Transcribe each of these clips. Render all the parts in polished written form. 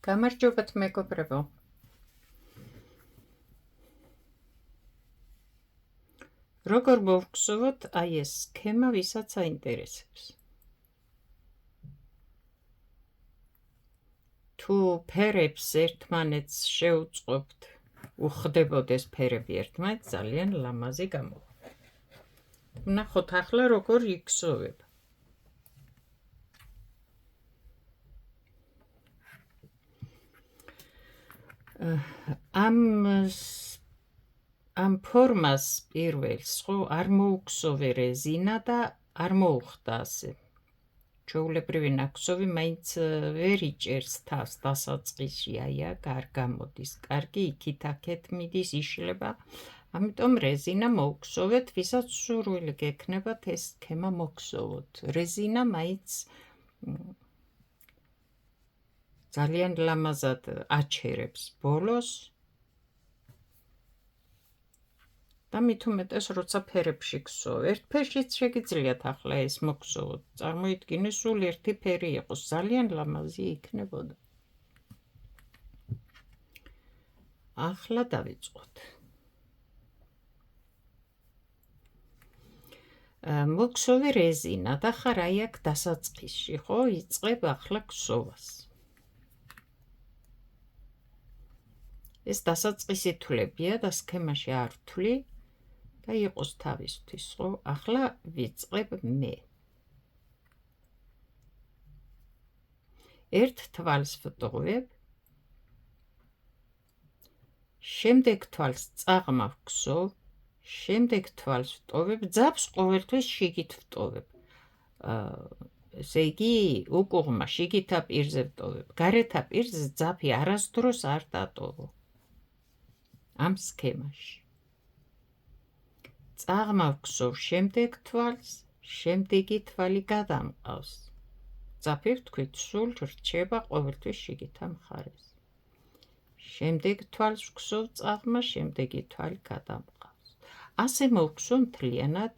გამარჯობათ მეგობრებო. როგორ მოვგზავნოთ აი ეს სქემა, ვისაც აინტერესებს. თუ ფერებს ერთმანეთს შევწყობთ, უხდებოდეს ფერები ერთმანეთს, ძალიან ლამაზი გამოვა. ვნახოთ ახლა როგორ იგზოვება. ამ ფორმას პირველს ხო არ მოუგზოვე რეზინა და არ მოუხდა ასე. ჩვეულებრივი ნაკსოვი მაინც ვერ იჭერს თავს დასაწყისში, არ გამოდის. კარგი იქით-აქეთ მიდის, იშლება. ამიტომ რეზინა მოუგზოვეთ, ვისაც სურვილი გექნებათ ეს სქემა მოგზოვოთ. რეზინა მაინც ძალიან ლამაზად აჩერებს ბოლოს და მით უმეტეს როცა ფერებში გსოვ. ერთ ფერშიც შეგიძლიათ ახლა ეს მოგზოვოთ. წარმოიდგინე სულ ერთი ფერი იყოს, ძალიან ლამაზი იქნებოდა. ახლა დავიწყოთ. მოგზოვე რეზინა და ხარ აი აქ დასაწყისში, ხო? იწყებ ახლა გსოვას. ეს დასაწყისი თვლებია და სქემაში არ ვთვლი და იყოს თავისთვის, ხო? ახლა ვიწყებ მე. ერთ თვალს ვტოვებ, შემდეგ თვალს წაღმა ვგზოვ, შემდეგ თვალს ვტოვებ, ძაფს ყოველთვის შიგით ვტოვებ. ესე იგი, უკუღმა შიგითა პირზე ვტოვებ. გარეთა პირზე ძაფი არასდროს არ დატოვო. ამ სქემაში. წაღმა ვგზოვ შემდეგ თვალს, შემდეგი თვალი გადამყავს. ძაფი ვთქვით, სულ რჩება ყოველთვის შიგითა მხარეს. შემდეგ თვალს ვგზოვ წაღმა, შემდეგი თვალი გადამყავს. ასე მოვგზო მთლიანად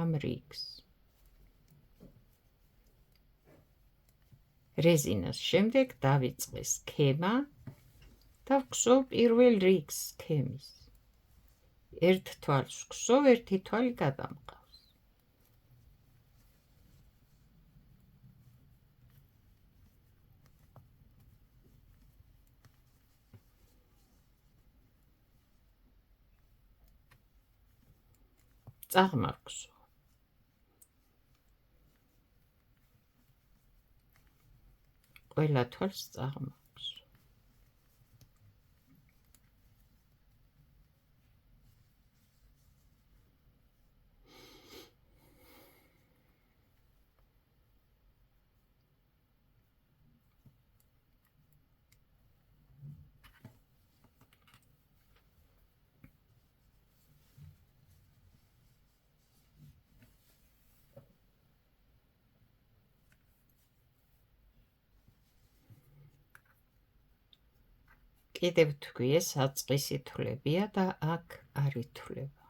ამ რიგს. რეზინას შემდეგ დავიწყე სქემა და ვგზოვ პირველ რიგს სქემის. ერთ თვალს ვგზოვ, ერთი თვალი გადამყავს. წაღმა ვგზოვ. ყველა თვალს წაღმა ვგზოვ. კიდევ თქვი, ეს საწყისი თვლებია და აქ არ ითვლება.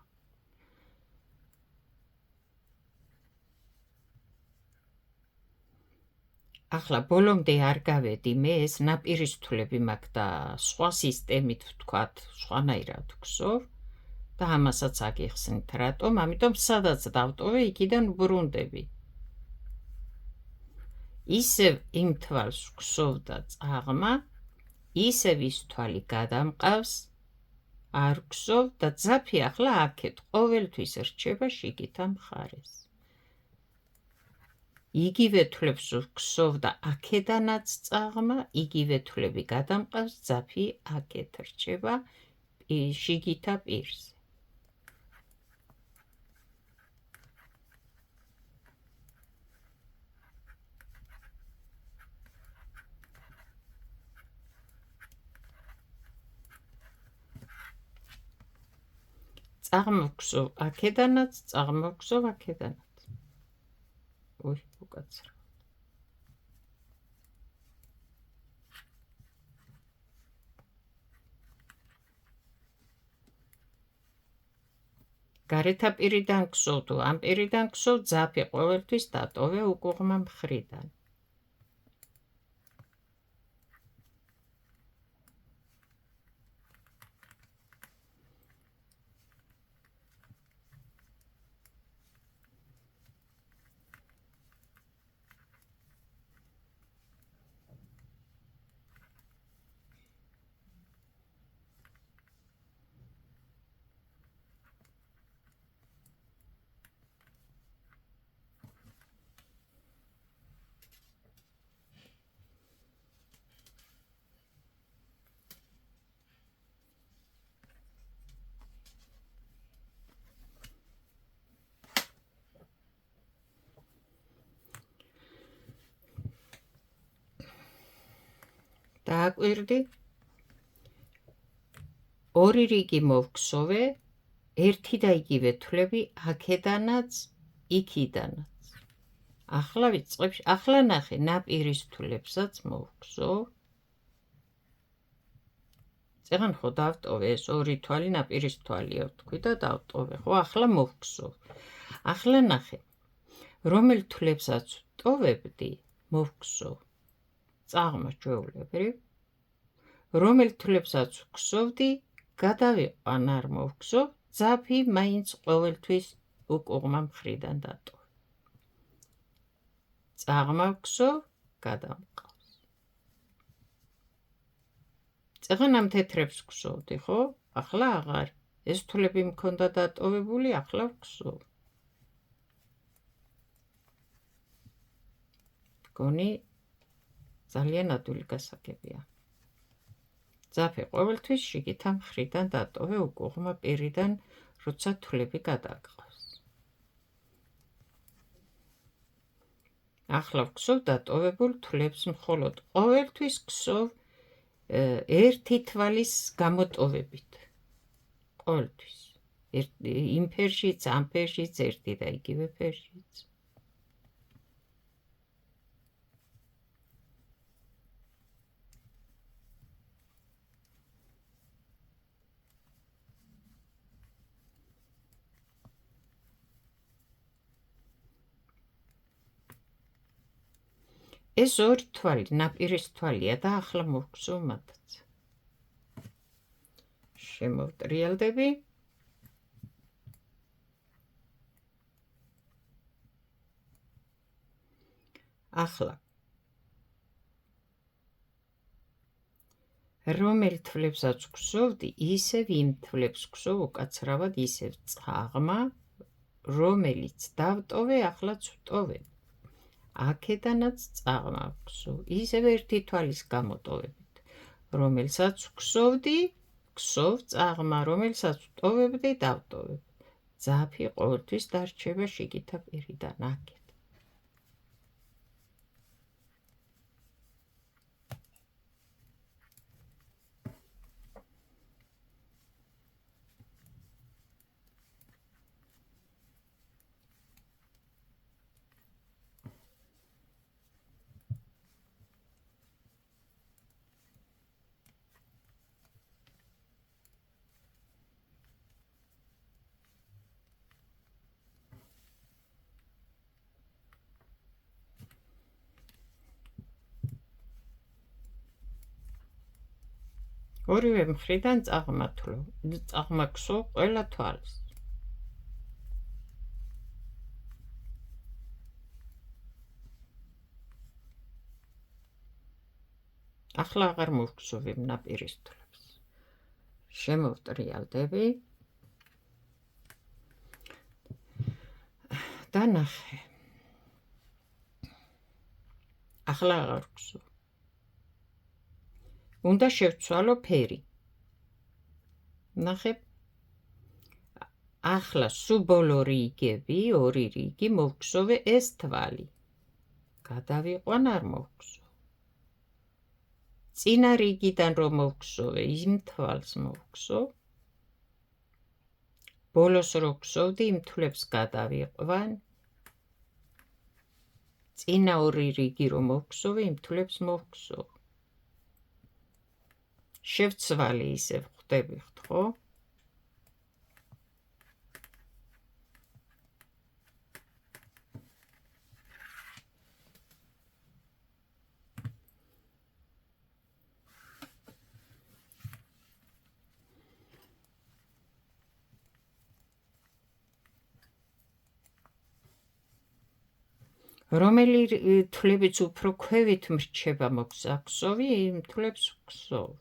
ახლა ბოლომდე არ გავედი, მე ეს ნაპირის თვლები მაქვს და სხვა სისტემით ვთქვათ, სხვანაირად ვგზოვ და ამასაც აგიხსნით რატომ, ამიტომ სადაც დავტოვე, იქიდან ვბრუნდები. ისევ იმ თვალს ვგზოვ და წაღმა, ისევ ის თვალი გადამყავს, არ ვგზოვ და ძაფი ახლა აქეთ ყოველთვის რჩება შიგითა მხარეს. იგივე თვლებს ვგზოვ და აქედანაც წაღმა, იგივე თვლები გადამყავს, ძაფი აქეთ რჩება შიგითა პირზე. წაღმა ვგზოვ აქედანაც, წაღმა ვგზოვ აქედანაც. უკაცრავ. გარეთა პირიდან გსოვ თუ ამ პირიდან გსოვ, ძაფი ყოველთვის დატოვე უკუღმა მხრიდან. დააკვირდი. ორი რიგი მოვგსოვე, ერთი და იგივე თვლები აქედანაც, იქიდანაც. ახლა ვიწყებ, ახლა ნახე, ნაპირის თვლებსაც მოვგსოვ. წეგან ხო დავტოვე ეს ორი თვალი ნაპირის თვალია ვთქვი და დავტოვე, ხო, ახლა მოვგსოვ. ახლა ნახე, რომელ თვლებსაც ვტოვებდი, მოვგსოვ. წაღმა ჩვეულებრივ. რომელ თვლებსაც ვგსოვდი, გადავიყვან არ მოვგსოვ, ძაფი მაინც ყოველთვის უკუღმა მხრიდან დატოვე. წაღმა ვგსოვ, გადამყავს. წეგან ამ თეთრებს ვგსოვდი, ხო? ახლა აღარ. ეს თვლები მქონდა დატოვებული, ახლა ვგსოვ. მგონი ძალიან ადვილი გასაგებია. ძაფი ყოველთვის შიგითა მხრიდან დატოვე უკუღმა პირიდან, როცა თვლები გადაგყავს. ახლა ვგსოვ დატოვებულ თვლებს მხოლოდ ყოველთვის ვგსოვ ერთი თვალის გამოტოვებით. ყოველთვის. იმ ფერშიც, ამ ფერშიც, ერთი და იგივე ფერშიც. ეს ორი თვალი ნაპირის თვალია და ახლა მოვგსოვ მათაც. შემოვტრიალდები. ახლა რომელ თვლებსაც ვგსოვდი, ისევ იმ თვლებს ვგსოვ უკაცრავად, ისევ წაღმა, რომელიც დავტოვე, ახლაც ვტოვებ. აქედანაც წაღმა ვგსოვ, ისევ ერთი თვალის გამოტოვებით. რომელსაც ვგსოვდი, ვგსოვ წაღმა, რომელსაც ვტოვებდი, დავტოვებ. ძაფი ყოველთვის დარჩება შიგითა პირიდან აქეთ. ორივე მხრიდან წაღმა ვგსოვ ყველა თვალს. ახლა აღარ მოვგსოვ იმ ნაპირის თვლებს. შემოვტრიალდები. და ნახე. ახლა აღარ ვგსოვ. უნდა შევცვალო ფერი. ნახე. ახლა სუბოლო რიგები, ორი რიგი მოვგსოვე ეს თვალი. გადავიყვან არ მოვგსოვ. წინა რიგიდან რომ მოვგსოვე, იმ თვალს მოვგსოვ. ბოლოს რო ვგსოვდი, იმ თვლებს გადავიყვან. წინა ორი რიგი რომ მოვგსოვე, იმ თვლებს მოვგსოვ. შევცვალე ისევ ხვდებით, ხო? რომელი თვლებიც უფრო ქვევით მრჩება მოგზაქსოვი, იმ თვლებს ვგსოვ.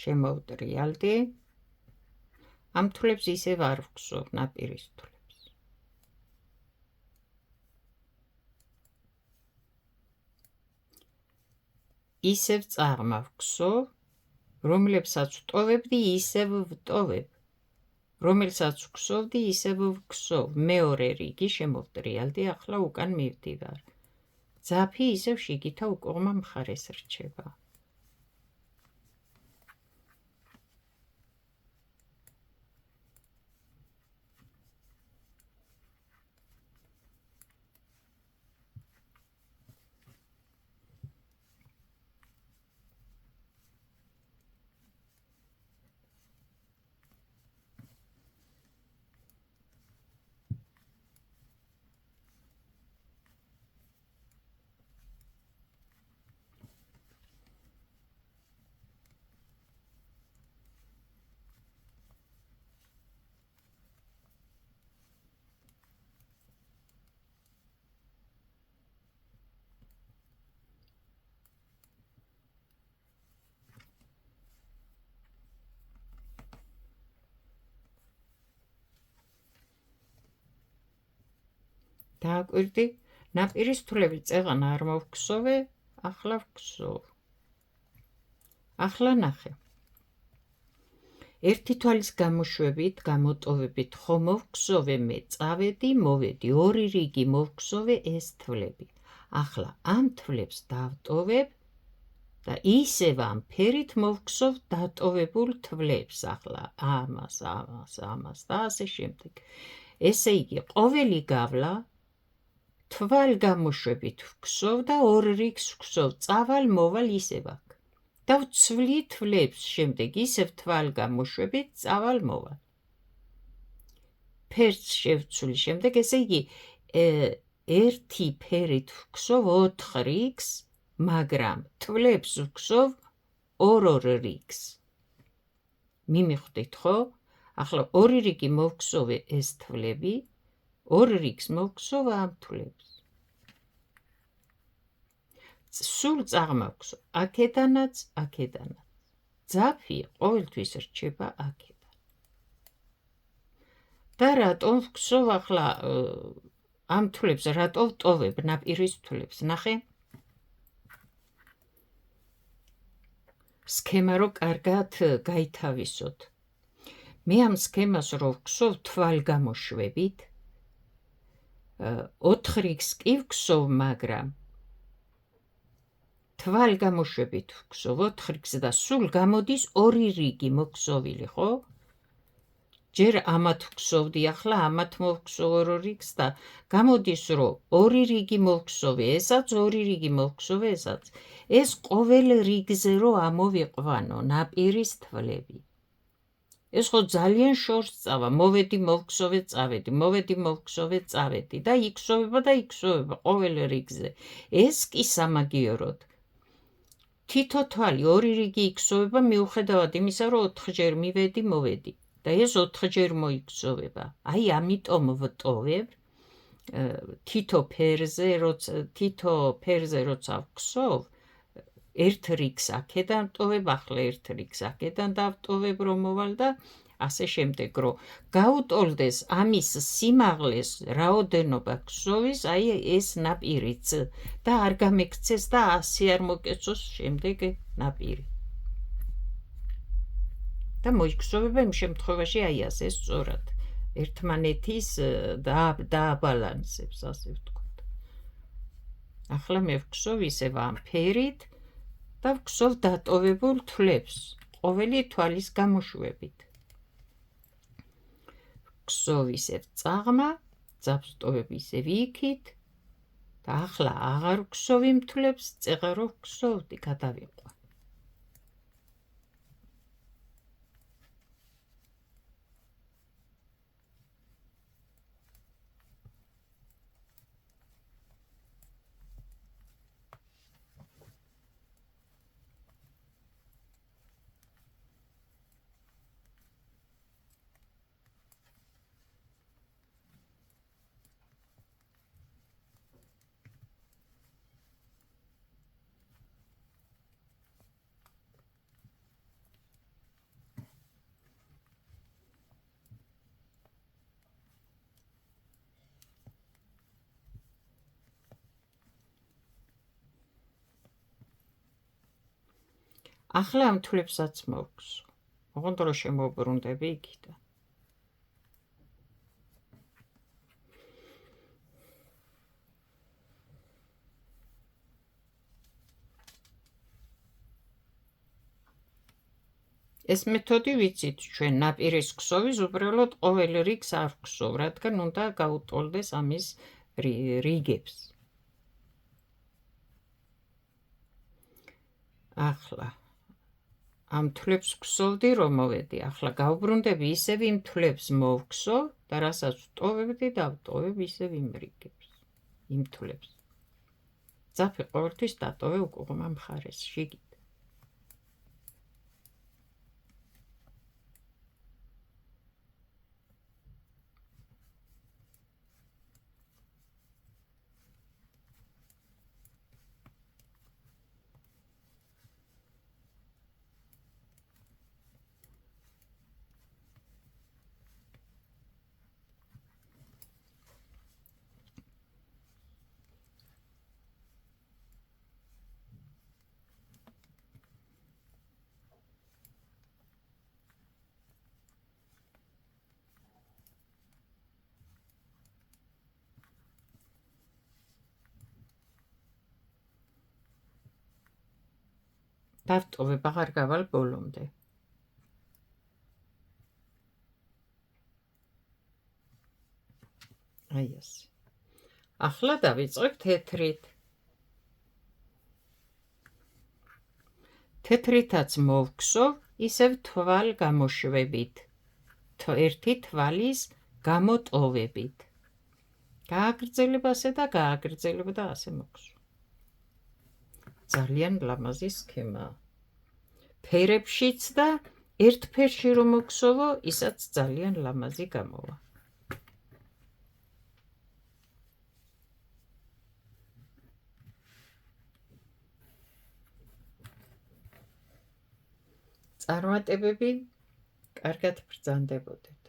შემოვტრიალდი. ამ თვლებს ისევ არ ვგსოვ ნაპირის თვლებს. ისევ წაღმა ვგსოვ, რომლებსაც ვტოვებდი, ისევ ვტოვებ. რომელსაც ვგსოვდი, ისევ ვგსოვ. მეორე რიგი შემოვტრიალდი, ახლა უკან მივდივარ. ძაფი ისევ შიგითა უკუღმა მხარეს რჩება. დააკვირდი, ნაპირის თვლები წეღან არ მოვგსოვე, ახლა ვგსოვ. ახლა ნახე. ერთი თვალის გამოშვებით, გამოტოვებით ხომ მოვგსოვე მე, წავედი, მოვედი, ორი რიგი მოვგსოვე ეს თვლები. ახლა ამ თვლებს დავტოვებ და ისევ ამ ფერით მოვგსოვ დატოვებულ თვლებს, ახლა ამას და ასე შემდეგ. ესე იგი, ყოველი გავლა თვალ გამოშვებით ვგსოვ და ორ რიგს ვგსოვ, წავალ მოვალ ისევ აქ. და ვცვლი თვლებს შემდეგ ისევ თვალ გამოშვებით, წავალ მოვალ. ფერს შევცვლი შემდეგ, ესე იგი, ერთი ფერით ვგსოვ 4 რიგს, მაგრამ თვლებს ვგსოვ ორ რიგს. მიმიხვდით ხო? ახლა ორი რიგი მოვგსოვე ეს თვლები, ორ რიგს მოვგსოვ ამ თვლებს. სულ წაღმავგსოვ, აქედანაც. ძაფი ყოველთვის რჩება აქედან. და რატომ ვგსოვ ახლა ამ თვლებს, რატო ვტოვებ ნაპირის თვლებს, ნახე? სქემა რო კარგად გაითავისოთ. მე ამ სქემას რო ვგსოვ თვალ გამოშვებით, 4 რიგს კი ვგსოვ, მაგრამ თვალ გამოშვებით ვგსოვ 4 რიგს და სულ გამოდის ორი რიგი მოგსოვილი, ხო? ჯერ ამათ ვგსოვდი, ახლა ამათ მოვგსოვ ორ რიგს და გამოდის, რომ ორი რიგი მოვგსოვე ესაც, ორი რიგი მოვგსოვე ესაც. ეს ყოველ რიგზე რო ამოვიყვანო ნაპირის თვლები. ეს ხო ძალიან შორს წავა, მოვედი, მოვგსოვე, წავედი, მოვედი, მოვგსოვე, წავედი და იქსოვება ყოველ რიგზე. ეს კი სამაგიეროდ. თითო თვალი ორი რიგი იქსოვება მიუხედავად იმისა, რომ 4-ჯერ მივედი, მოვედი და ეს 4-ჯერ მოიქსოვება. აი ამიტომ ვტოვებ თითო ფერზე როცა ვგსოვ, ერთ რიგს აქედან ვტოვებ, ახლა ერთ რიგს აქედან დავტოვებ, რომ მოვალ და ასე შემდეგ, რომ გაუტოლდეს ამის სიმაღლეს რაოდენობა გსოვის, აი ეს ნაპირიც და არ გამექცეს და ასე არ მოკეცოს შემდეგ ნაპირი. და მოიქსოვება იმ შემთხვევაში აი ასე სწორად. ერთმანეთის დააბალანსებს, ასე ვთქვათ. ახლა მე ვგსოვ ისევ ამ ფერით და ვგსოვ დატოვებულ თვლებს, ყოველი თვალის გამოშვებით. ვგსოვ ისევ წაღმა, ძაფს ვტოვებ ისევ იქით და ახლა აღარ ვგსოვ იმ თვლებს, წეღა რო ვგსოვდი, გადავიყვან. ახლა ამ თვლებსაც მოვგსო. ოღონდ რო შემოუბრუნდები იქიდან. ეს მეთოდი ვიცით ჩვენ ნაპირის ქსოვის უბრალოდ ყოველ რიგს არ ვქსოვ, რადგან უნდა გაუტოლდეს ამის რიგებს. ახლა ამ თვლებს ვქსოვდი რომ მოვედი, ახლა გავბრუნდები ისევ იმ თვლებს მოვქსოვ და რასაც ვტოვებდი დავტოვებ ისევ იმ რიგებს, იმ თვლებს. ძაფი ყოველთვის დატოვე უკუღმა მხარეს შიგით. დავტოვებ, აღარ გავალ ბოლომდე. აი ასე. ახლა დავიწყებ თეთრით. თეთრითაც მოვგსოვ ისევ თვალ გამოშვებით. ერთი თვალის გამოტოვებით. გააგრძელებ ასე და გააგრძელებ და ასე მოგსვ. ძალიან ლამაზი სქემაა. ფერებშიც და ერთ ფერში რომ მოგსოვო, ისაც ძალიან ლამაზი გამოვა. წარმატებები, კარგად ბრძანდებოდეთ.